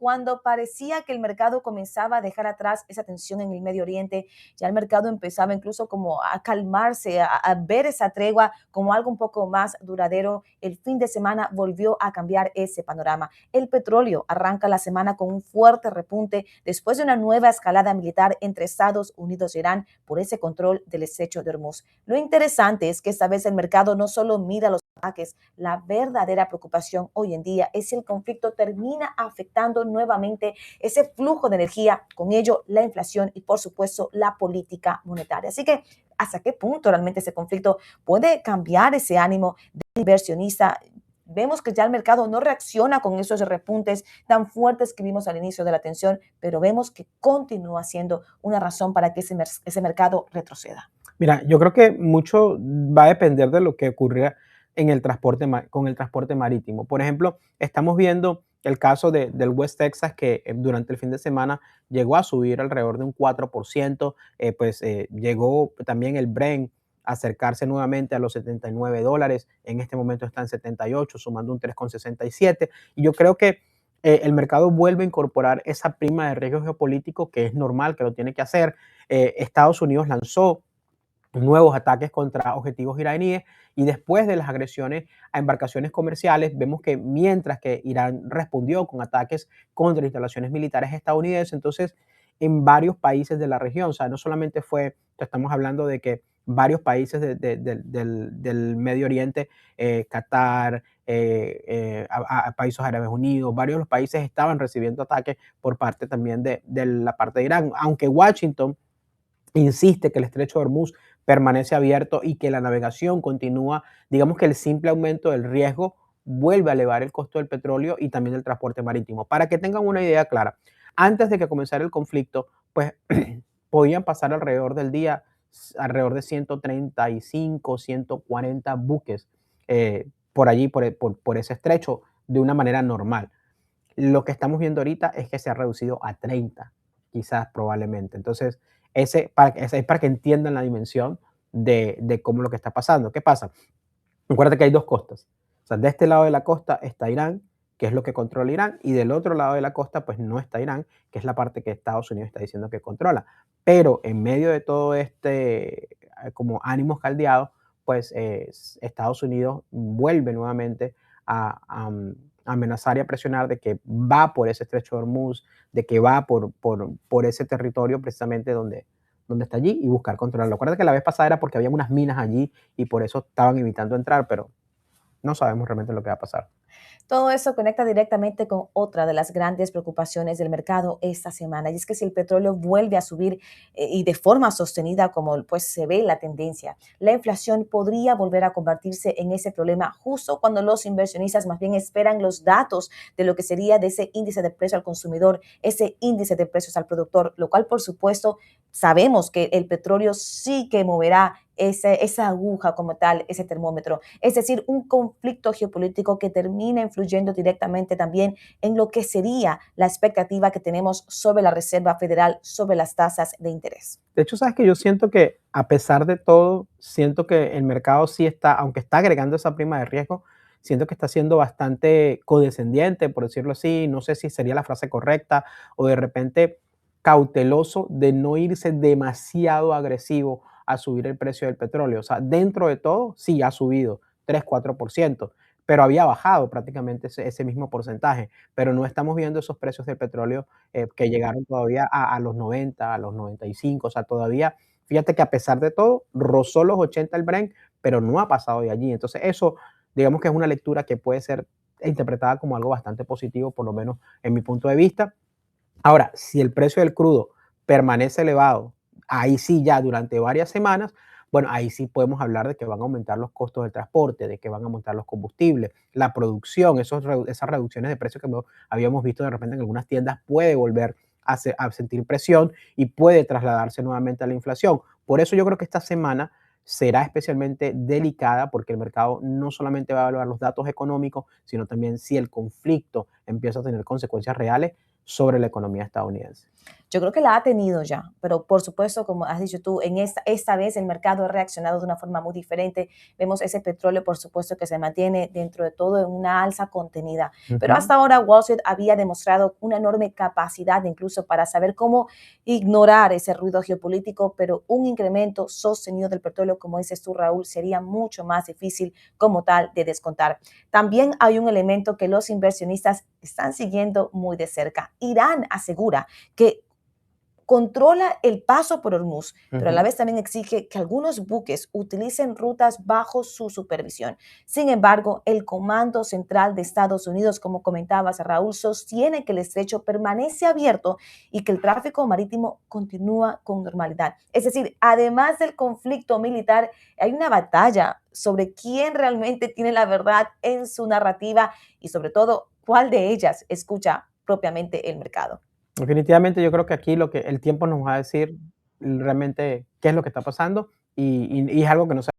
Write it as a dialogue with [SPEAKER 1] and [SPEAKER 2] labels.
[SPEAKER 1] cuando parecía que el mercado comenzaba a dejar atrás esa tensión en el Medio Oriente, ya el mercado empezaba incluso como a calmarse, a ver esa tregua como algo un poco más duradero. El fin de semana volvió a cambiar ese panorama. El petróleo arranca la semana con un fuerte repunte después de una nueva escalada militar entre Estados Unidos y Irán por ese control del estrecho de Hormuz. Lo interesante es que esta vez el mercado no solo mira los ataques, la verdadera preocupación hoy en día es si el conflicto termina afectando nuevamente ese flujo de energía, con ello la inflación y por supuesto la política monetaria. Así que, ¿hasta qué punto realmente ese conflicto puede cambiar ese ánimo del inversionista? Vemos que ya el mercado no reacciona con esos repuntes tan fuertes que vimos al inicio de la tensión, pero vemos que continúa siendo una razón para que ese mercado retroceda.
[SPEAKER 2] Mira, yo creo que mucho va a depender de lo que ocurra en el transporte con el transporte marítimo. Por ejemplo, estamos viendo el caso del West Texas que durante el fin de semana llegó a subir alrededor de un 4%, llegó también el Brent a acercarse nuevamente a los $79, en este momento está en 78, sumando un 3,67, y yo creo que el mercado vuelve a incorporar esa prima de riesgo geopolítico que es normal, que lo tiene que hacer. Estados Unidos lanzó nuevos ataques contra objetivos iraníes, y después de las agresiones a embarcaciones comerciales vemos que mientras que Irán respondió con ataques contra instalaciones militares estadounidenses, entonces en varios países de la región, o sea, no solamente fue, estamos hablando de que varios países del Medio Oriente, Qatar, a Países Árabes Unidos, varios de los países estaban recibiendo ataques por parte también de la parte de Irán, aunque Washington insiste que el estrecho de Hormuz permanece abierto y que la navegación continúa. Digamos que el simple aumento del riesgo vuelve a elevar el costo del petróleo y también del transporte marítimo. Para que tengan una idea clara, antes de que comenzara el conflicto, pues podían pasar alrededor del día, alrededor de 135, 140 buques por allí, por ese estrecho, de una manera normal. Lo que estamos viendo ahorita es que se ha reducido a 30, quizás probablemente. Entonces, ese es para que entiendan la dimensión de cómo lo que está pasando. ¿Qué pasa? Recuerda que hay dos costas. O sea, de este lado de la costa está Irán, que es lo que controla Irán, y del otro lado de la costa, pues no está Irán, que es la parte que Estados Unidos está diciendo que controla. Pero en medio de todo este como ánimos caldeados, pues Estados Unidos vuelve nuevamente a amenazar y a presionar de que va por ese estrecho de Hormuz, de que va por ese territorio precisamente donde está allí, y buscar controlarlo. Acuérdate que la vez pasada era porque había unas minas allí y por eso estaban evitando entrar, pero no sabemos realmente lo que va a pasar.
[SPEAKER 1] Todo eso conecta directamente con otra de las grandes preocupaciones del mercado esta semana, y es que si el petróleo vuelve a subir y de forma sostenida como pues se ve la tendencia, la inflación podría volver a convertirse en ese problema justo cuando los inversionistas más bien esperan los datos de lo que sería de ese índice de precio al consumidor, ese índice de precios al productor, lo cual por supuesto sabemos que el petróleo sí que moverá esa aguja como tal, ese termómetro. Es decir, un conflicto geopolítico que termina influyendo directamente también en lo que sería la expectativa que tenemos sobre la Reserva Federal, sobre las tasas de interés.
[SPEAKER 2] De hecho, sabes que yo siento que a pesar de todo, siento que el mercado sí está, aunque está agregando esa prima de riesgo, siento que está siendo bastante condescendiente, por decirlo así. No sé si sería la frase correcta, o de repente cauteloso de no irse demasiado agresivo a subir el precio del petróleo. O sea, dentro de todo, sí ha subido 3, 4%, pero había bajado prácticamente ese mismo porcentaje. Pero no estamos viendo esos precios del petróleo que llegaron todavía a los 90, a los 95, o sea, todavía, fíjate que a pesar de todo, rozó los 80 el Brent, pero no ha pasado de allí. Entonces, eso, digamos que es una lectura que puede ser interpretada como algo bastante positivo, por lo menos en mi punto de vista. Ahora, si el precio del crudo permanece elevado, ahí sí ya durante varias semanas, bueno, ahí sí podemos hablar de que van a aumentar los costos del transporte, de que van a aumentar los combustibles, la producción, esas reducciones de precios que habíamos visto de repente en algunas tiendas puede volver a sentir presión y puede trasladarse nuevamente a la inflación. Por eso yo creo que esta semana será especialmente delicada, porque el mercado no solamente va a evaluar los datos económicos, sino también si el conflicto empieza a tener consecuencias reales sobre la economía estadounidense.
[SPEAKER 1] Yo creo que la ha tenido ya, pero por supuesto, como has dicho tú, en esta vez el mercado ha reaccionado de una forma muy diferente. Vemos ese petróleo, por supuesto, que se mantiene dentro de todo en una alza contenida. Pero
[SPEAKER 2] Ujú.
[SPEAKER 1] hasta ahora Wall Street había demostrado una enorme capacidad incluso para saber cómo ignorar ese ruido geopolítico, pero un incremento sostenido del petróleo, como dices tú, Raúl, sería mucho más difícil como tal de descontar. También hay un elemento que los inversionistas están siguiendo muy de cerca. Irán asegura que controla el paso por Hormuz, pero a la
[SPEAKER 2] Ujú.
[SPEAKER 1] vez también exige que algunos buques utilicen rutas bajo su supervisión. Sin embargo, el Comando Central de Estados Unidos, como comentabas, Raúl, sostiene que el estrecho permanece abierto y que el tráfico marítimo continúa con normalidad. Es decir, además del conflicto militar, hay una batalla sobre quién realmente tiene la verdad en su narrativa y sobre todo cuál de ellas escucha propiamente el mercado.
[SPEAKER 2] Definitivamente yo creo que aquí lo que el tiempo nos va a decir realmente qué es lo que está pasando y es algo que no